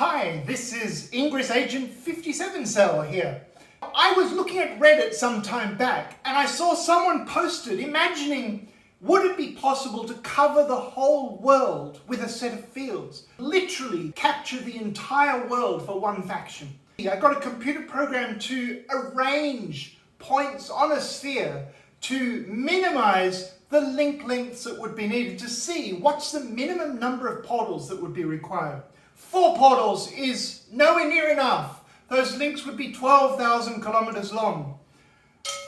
Hi, this is Ingress Agent 57 Cell here. I was looking at Reddit some time back and I saw someone posted imagining, would it be possible to cover the whole world with a set of fields? Literally capture the entire world for one faction. I got a computer program to arrange points on a sphere to minimize the link lengths that would be needed to see what's the minimum number of portals that would be required. 4 portals is nowhere near enough. Those links would be 12,000 kilometers long.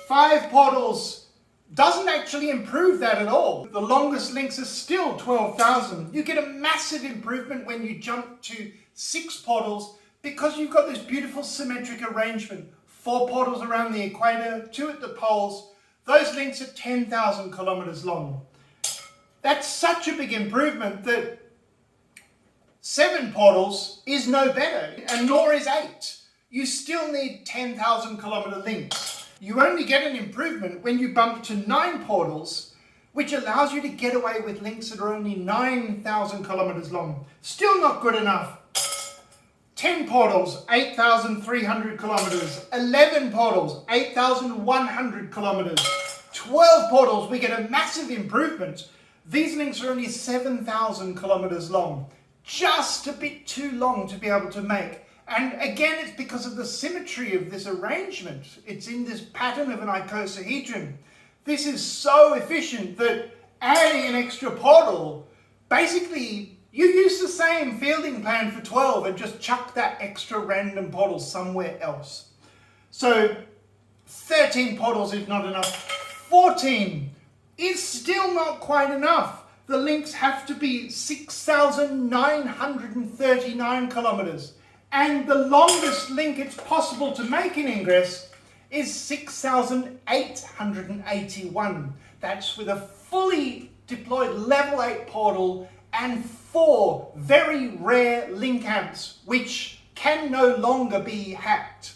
5 portals doesn't actually improve that at all. The longest links are still 12,000. You get a massive improvement when you jump to 6 portals because you've got this beautiful symmetric arrangement. 4 portals around the equator, 2 at the poles. Those links are 10,000 kilometers long. That's such a big improvement that 7 portals is no better, and nor is 8. You still need 10,000 kilometer links. You only get an improvement when you bump to 9 portals, which allows you to get away with links that are only 9,000 kilometers long. Still not good enough. 10 portals, 8,300 kilometers. 11 portals, 8,100 kilometers. 12 portals, we get a massive improvement. These links are only 7,000 kilometers long. Just a bit too long to be able to make. And again, it's because of the symmetry of this arrangement. It's in this pattern of an icosahedron. This is so efficient that adding an extra portal, basically, you use the same fielding plan for 12 and just chuck that extra random portal somewhere else. So 13 portals is not enough. 14 is still not quite enough. The links have to be 6,939 kilometers. And the longest link it's possible to make in Ingress is 6,881. That's with a fully deployed level 8 portal and 4 very rare link amps, which can no longer be hacked.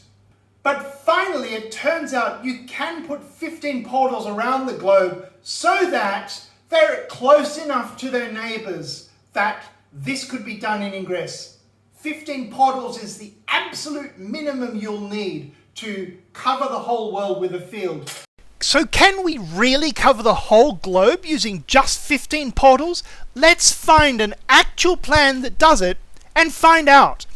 But finally, it turns out you can put 15 portals around the globe so that they're close enough to their neighbors that this could be done in Ingress. 15 portals is the absolute minimum you'll need to cover the whole world with a field. So can we really cover the whole globe using just 15 portals? Let's find an actual plan that does it and find out.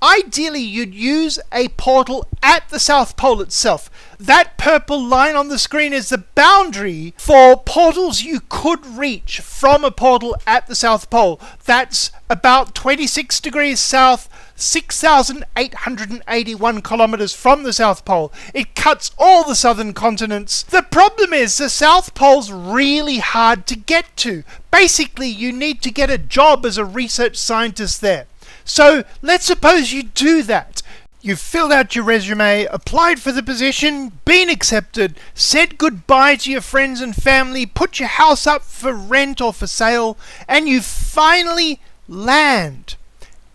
Ideally, you'd use a portal at the South Pole itself. That purple line on the screen is the boundary for portals you could reach from a portal at the South Pole. That's about 26 degrees south, 6,881 kilometers from the South Pole. It cuts all the southern continents. The problem is the South Pole's really hard to get to. Basically, you need to get a job as a research scientist there. So let's suppose you do that. You've filled out your resume, applied for the position, been accepted, said goodbye to your friends and family, put your house up for rent or for sale, and you finally land.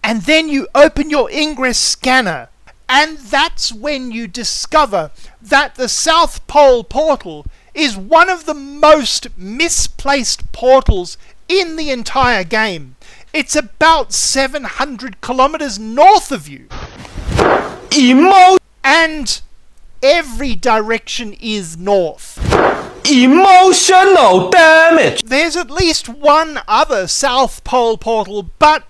And then you open your Ingress scanner, and that's when you discover that the South Pole portal is one of the most misplaced portals in the entire game. It's about 700 kilometers north of you. And every direction is north. Emotional damage. There's at least one other South Pole portal, but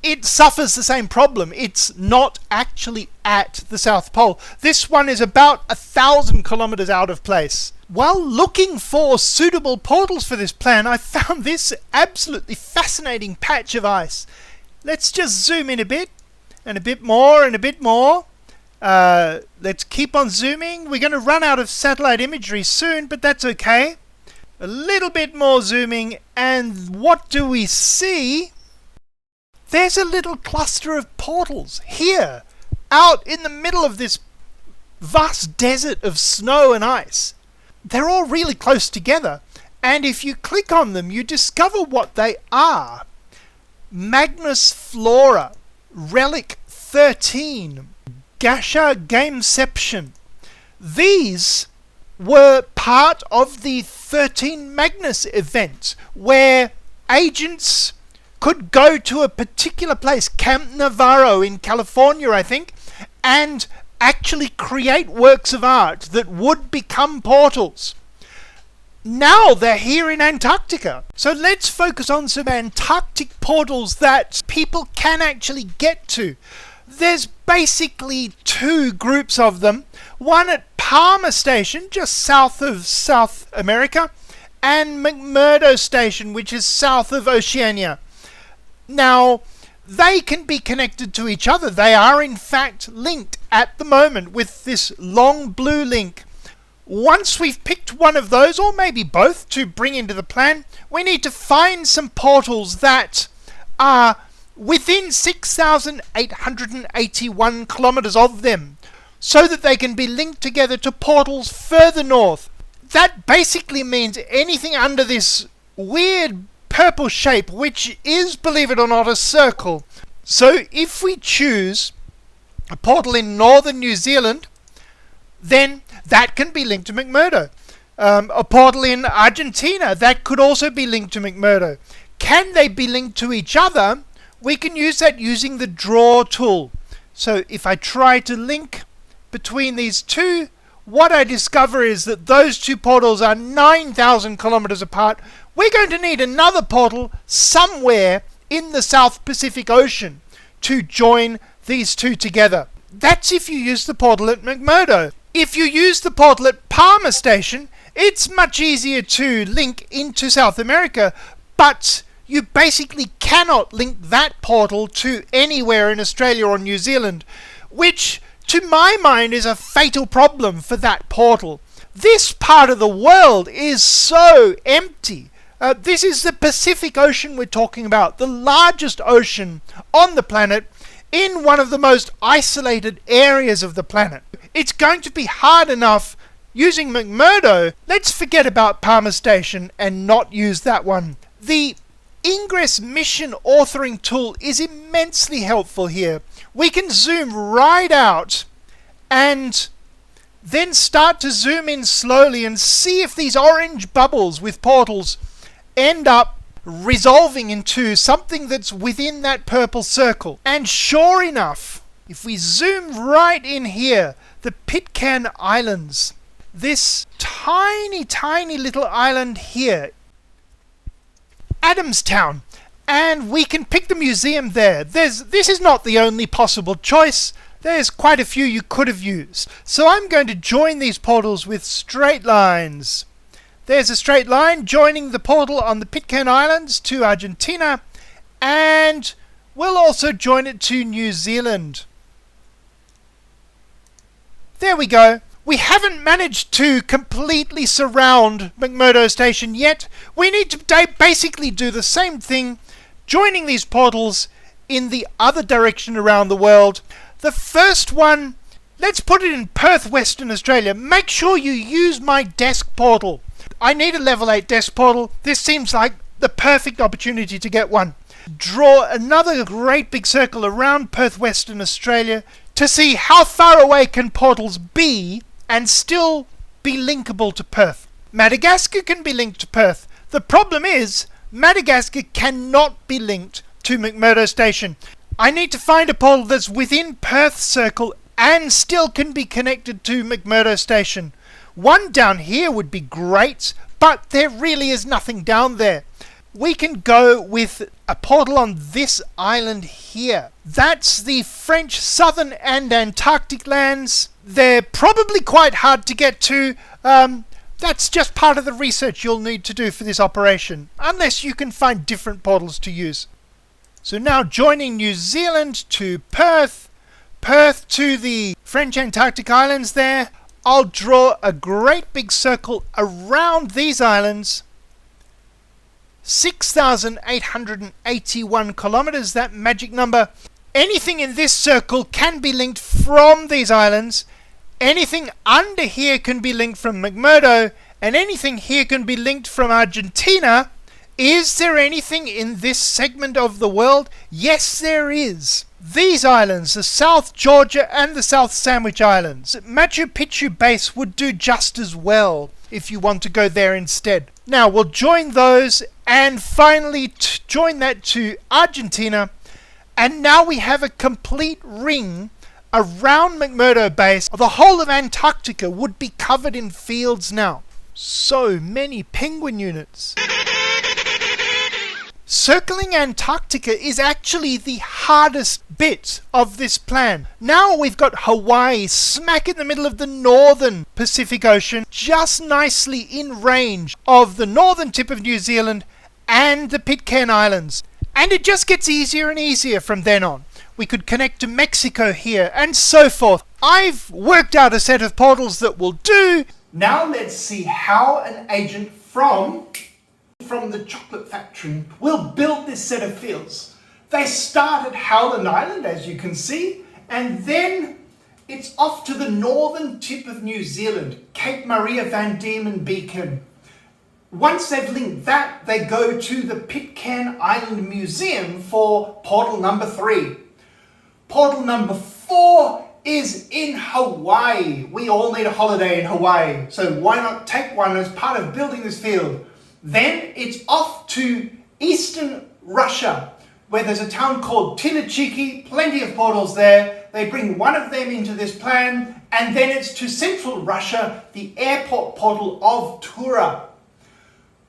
it suffers the same problem. It's not actually at the South Pole. This one is about 1,000 kilometers out of place. While looking for suitable portals for this plan, I found this absolutely fascinating patch of ice. Let's just zoom in a bit, and a bit more, and a bit more. Let's keep on zooming. We're going to run out of satellite imagery soon, but that's okay. A little bit more zooming, and what do we see? There's a little cluster of portals here, out in the middle of this vast desert of snow and ice. They're all really close together, and if you click on them, you discover what they are. Magnus Flora, Relic 13, Gasha Gameception. These were part of the 13 Magnus event, where agents could go to a particular place, Camp Navarro in California, I think, and actually create works of art that would become portals. Now they're here in Antarctica. So let's focus on some Antarctic portals that people can actually get to. There's basically two groups of them. One at Palmer Station, just south of South America, and McMurdo Station, which is south of Oceania. Now, they can be connected to each other. They are in fact linked at the moment with this long blue link. Once we've picked one of those, or maybe both, to bring into the plan, we need to find some portals that are within 6,881 kilometers of them, so that they can be linked together to portals further north. That basically means anything under this weird purple shape, which is, believe it or not, a circle. So if we choose a portal in northern New Zealand, then that can be linked to McMurdo. A portal in Argentina, that could also be linked to McMurdo. Can they be linked to each other? We can use that using the draw tool. So if I try to link between these two, what I discover is that those two portals are 9,000 kilometers apart. We're going to need another portal somewhere in the South Pacific Ocean to join these two together. That's if you use the portal at McMurdo. If you use the portal at Palmer Station, it's much easier to link into South America, but you basically cannot link that portal to anywhere in Australia or New Zealand, which to my mind is a fatal problem for that portal. This part of the world is so empty. This is the Pacific Ocean we're talking about, the largest ocean on the planet, in one of the most isolated areas of the planet. It's going to be hard enough using McMurdo. Let's forget about Palmer Station and not use that one. The Ingress mission authoring tool is immensely helpful here. We can zoom right out and then start to zoom in slowly and see if these orange bubbles with portals end up resolving into something that's within that purple circle. And sure enough, if we zoom right in here, the Pitcairn Islands, this tiny little island here, Adamstown, and we can pick the museum there. This is not the only possible choice. There's quite a few you could have used. So I'm going to join these portals with straight lines. There's a straight line joining the portal on the Pitcairn Islands to Argentina, and we'll also join it to New Zealand. There we go. We haven't managed to completely surround McMurdo Station yet. We need to basically do the same thing, joining these portals in the other direction around the world. The first one, let's put it in Perth, Western Australia. Make sure you use my desk portal. I need a level 8 desk portal. This seems like the perfect opportunity to get one. Draw another great big circle around Perth, Western Australia to see how far away can portals be and still be linkable to Perth. Madagascar can be linked to Perth. The problem is, Madagascar cannot be linked to McMurdo Station. I need to find a portal that's within Perth's circle and still can be connected to McMurdo Station. One down here would be great, but there really is nothing down there. We can go with a portal on this island here. That's the French Southern and Antarctic lands. They're probably quite hard to get to. That's just part of the research you'll need to do for this operation, unless you can find different portals to use. So now joining New Zealand to Perth, Perth to the French Antarctic Islands there. I'll draw a great big circle around these islands. 6,881 kilometers, that magic number. Anything in this circle can be linked from these islands. Anything under here can be linked from McMurdo, and anything here can be linked from Argentina. Is there anything in this segment of the world? Yes, there is. These islands, the South Georgia and the South Sandwich Islands. Machu Picchu base would do just as well if you want to go there instead. Now we'll join those and finally join that to Argentina, and now we have a complete ring around McMurdo Base. The whole of Antarctica would be covered in fields now. So many penguin units. Circling Antarctica is actually the hardest bit of this plan. Now we've got Hawaii smack in the middle of the northern Pacific Ocean, just nicely in range of the northern tip of New Zealand and the Pitcairn Islands. And it just gets easier and easier from then on. We could connect to Mexico here and so forth. I've worked out a set of portals that will do. Now let's see how an agent from the chocolate factory will build this set of fields. They start at Howland Island, as you can see, and then it's off to the northern tip of New Zealand, Cape Maria Van Diemen Beacon. Once they've linked that, they go to the Pitcairn Island Museum for portal number 3. Portal number 4 is in Hawaii. We all need a holiday in Hawaii, so why not take one as part of building this field? Then it's off to eastern Russia, where there's a town called Tinachiki, plenty of portals there. They bring one of them into this plan, and then it's to central Russia, the airport portal of Tura.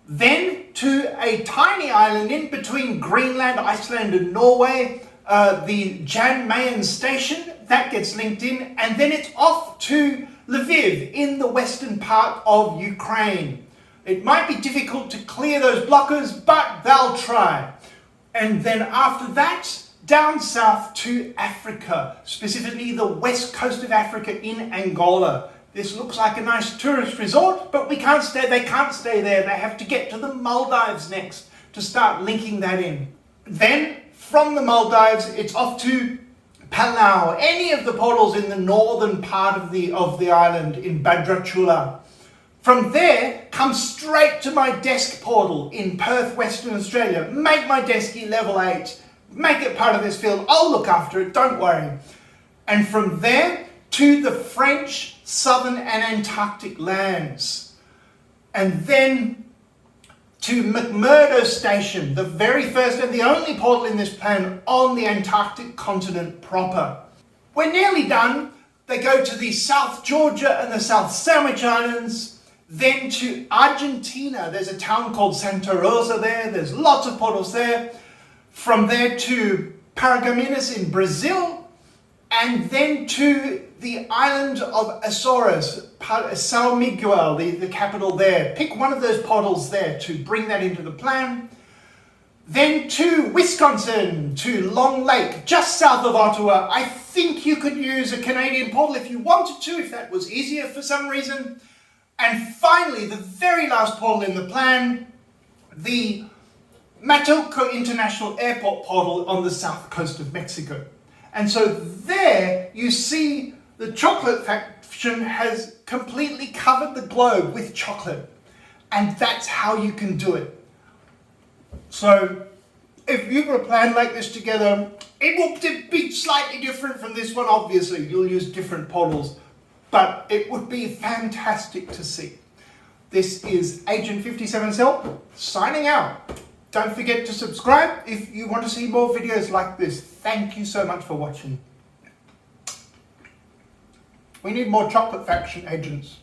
Then to a tiny island in between Greenland, Iceland and Norway, the Jan Mayen station, that gets linked in, and then it's off to Lviv in the western part of Ukraine. It might be difficult to clear those blockers, but they'll try. And then after that, down south to Africa, specifically the west coast of Africa in Angola. This looks like a nice tourist resort, but they can't stay there. They have to get to the Maldives next to start linking that in. Then from the Maldives, it's off to Palau, any of the portals in the northern part of the island in Badrachula. From there, come straight to my desk portal in Perth, Western Australia. Make my deskie level 8. Make it part of this field. I'll look after it, don't worry. And from there to the French, Southern and Antarctic lands. And then to McMurdo Station, the very first and the only portal in this plan on the Antarctic continent proper. We're nearly done. They go to the South Georgia and the South Sandwich Islands. Then to Argentina, there's a town called Santa Rosa there. There's lots of portals there. From there to Paragominas in Brazil. And then to the island of Azores, São Miguel, the capital there. Pick one of those portals there to bring that into the plan. Then to Wisconsin, to Long Lake, just south of Ottawa. I think you could use a Canadian portal if you wanted to, if that was easier for some reason. And finally, the very last portal in the plan, the Matuco International Airport portal on the south coast of Mexico. And so there you see the chocolate faction has completely covered the globe with chocolate. And that's how you can do it. So if you put a plan like this together, it will be slightly different from this one, obviously. You'll use different portals. But it would be fantastic to see. This is Agent 57 Cell signing out. Don't forget to subscribe if you want to see more videos like this. Thank you so much for watching. We need more chocolate faction agents.